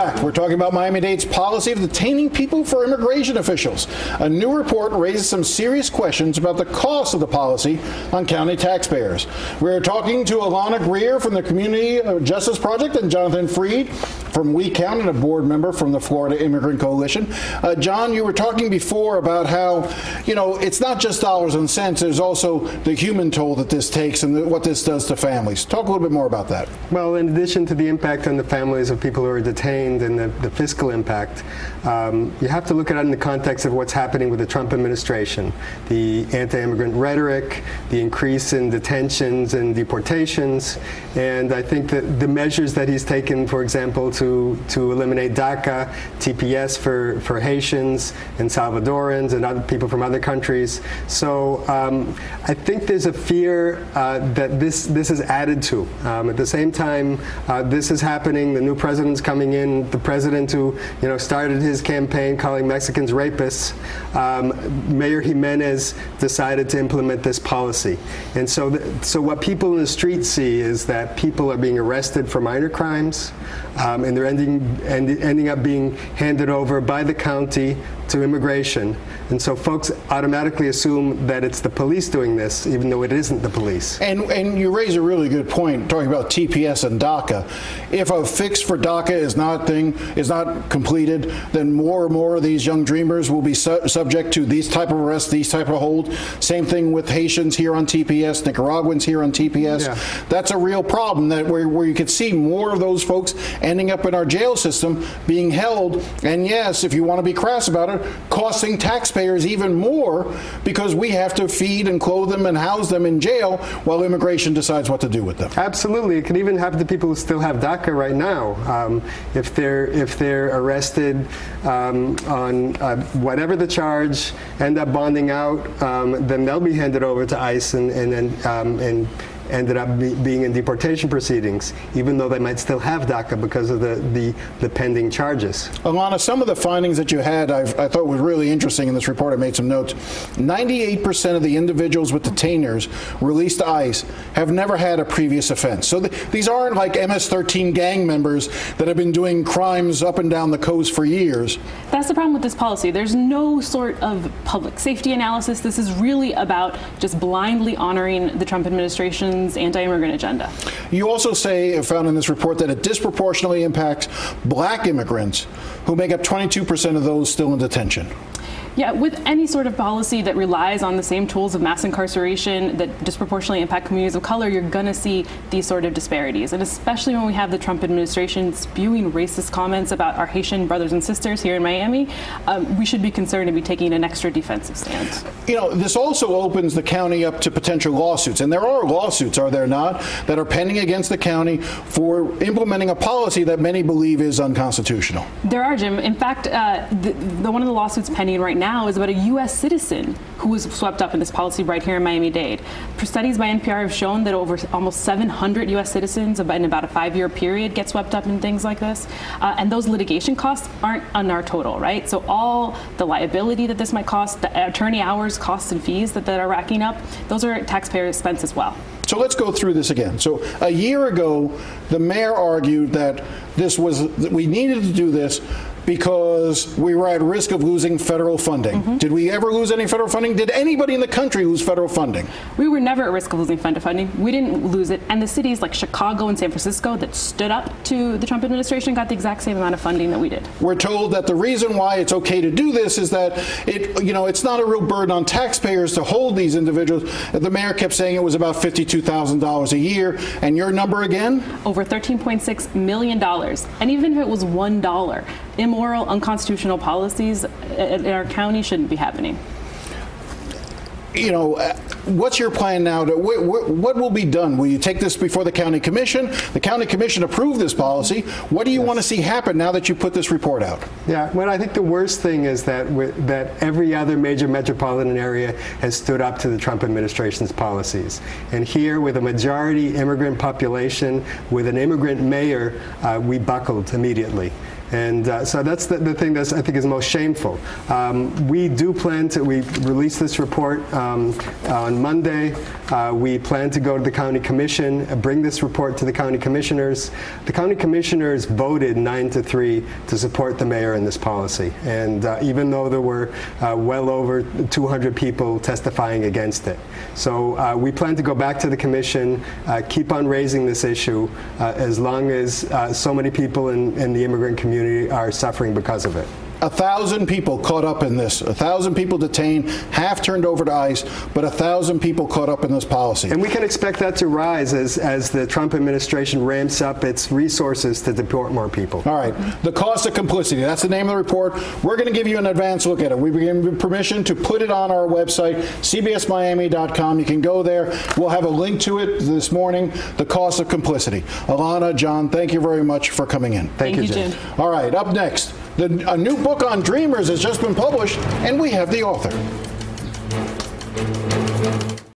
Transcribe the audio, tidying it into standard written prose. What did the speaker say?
back. We're talking about Miami-Dade's policy of detaining people for immigration officials. A new report raises some serious questions about the cost of the policy on county taxpayers. We're talking to Alana Greer from the Community Justice Project and Jonathan Freed from We Count, and a board member from the Florida Immigrant Coalition. John, you were talking before about how, you know, it's not just dollars and cents. There's also the human toll that this takes and what this does to families. Talk a little bit more about that. Well, in addition to the impact on the families of people who are detained and the fiscal impact, you have to look at it in the context of what's happening with the Trump administration. The anti-immigrant rhetoric, the increase in detentions and deportations, and I think that the measures that he's taken, for example, to eliminate DACA, TPS for Haitians and Salvadorans and other people from other countries. So I think there's a fear that this is added to. At the same time, this is happening. The new president's coming in. The president who started his campaign calling Mexicans rapists, Mayor Jimenez decided to implement this policy. And so what people in the street see is that people are being arrested for minor crimes, and they're ending up being handed over by the county to immigration. And so folks automatically assume that it's the police doing this, even though it isn't the police. And you raise a really good point, talking about TPS and DACA. If a fix for DACA is not completed, then more and more of these young dreamers will be subject to these type of arrests, these type of hold. Same thing with Haitians here on TPS, Nicaraguans here on TPS. Yeah. That's a real problem, that where you could see more of those folks ending up in our jail system being held, and yes, if you want to be crass about it, costing taxpayers even more, because we have to feed and clothe them and house them in jail while immigration decides what to do with them. Absolutely. It can even happen to people who still have DACA right now. If they're arrested on whatever the charge, end up bonding out, then they'll be handed over to ICE and ended up being in deportation proceedings, even though they might still have DACA because of the pending charges. Alana, some of the findings that you had I thought was really interesting in this report. I made some notes. 98% of the individuals with detainers released to ICE have never had a previous offense. So these aren't like MS-13 gang members that have been doing crimes up and down the coast for years. That's the problem with this policy. There's no sort of public safety analysis. This is really about just blindly honoring the Trump administration's anti-immigrant agenda. You also say, found in this report, that it disproportionately impacts black immigrants, who make up 22% of those still in detention. Yeah, with any sort of policy that relies on the same tools of mass incarceration that disproportionately impact communities of color, you're going to see these sort of disparities. And especially when we have the Trump administration spewing racist comments about our Haitian brothers and sisters here in Miami, we should be concerned to be taking an extra defensive stance. You know, this also opens the county up to potential lawsuits. And there are lawsuits, are there not, that are pending against the county for implementing a policy that many believe is unconstitutional? There are, Jim. In fact, one of the lawsuits pending right now is about a U.S. citizen who was swept up in this policy right here in Miami-Dade. Studies by NPR have shown that over almost 700 U.S. citizens in about a 5-year period get swept up in things like this. And those litigation costs aren't on our total, right? So all the liability that this might cost, the attorney hours, costs and fees that are racking up, those are taxpayer expense as well. So let's go through this again. So a year ago, the mayor argued that we needed to do this because we were at risk of losing federal funding. Mm-hmm. Did we ever lose any federal funding? Did anybody in the country lose federal funding? We were never at risk of losing federal funding. We didn't lose it. And the cities like Chicago and San Francisco that stood up to the Trump administration got the exact same amount of funding that we did. We're told that the reason why it's okay to do this is that it's not a real burden on taxpayers to hold these individuals. The mayor kept saying it was about $52,000 a year. And your number again? Over $13.6 million. And even if it was $1, immoral, unconstitutional policies in our county shouldn't be happening. What's your plan now? What will be done? Will you take this before the county commission? The county commission approved this policy. What do you want to see happen now that you put this report out? Yeah, well, I think the worst thing is that every other major metropolitan area has stood up to the Trump administration's policies. And here, with a majority immigrant population, with an immigrant mayor, we buckled immediately. And so that's the thing that I think is most shameful. We do plan to, we released this report on Monday. We plan to go to the county commission, bring this report to the county commissioners. The county commissioners voted 9-3 to support the mayor in this policy. And even though there were well over 200 people testifying against it. So we plan to go back to the commission, keep on raising this issue as long as so many people in the immigrant community are suffering because of it. 1,000 people caught up in this. 1,000 people detained, half turned over to ICE, but 1,000 people caught up in this policy. And we can expect that to rise as the Trump administration ramps up its resources to deport more people. All right. The cost of complicity. That's the name of the report. We're going to give you an advance look at it. We've given permission to put it on our website, cbsmiami.com. You can go there. We'll have a link to it this morning. The cost of complicity. Alana, John, thank you very much for coming in. Thank you, Jim. All right. Up next, a new book on Dreamers has just been published, and we have the author.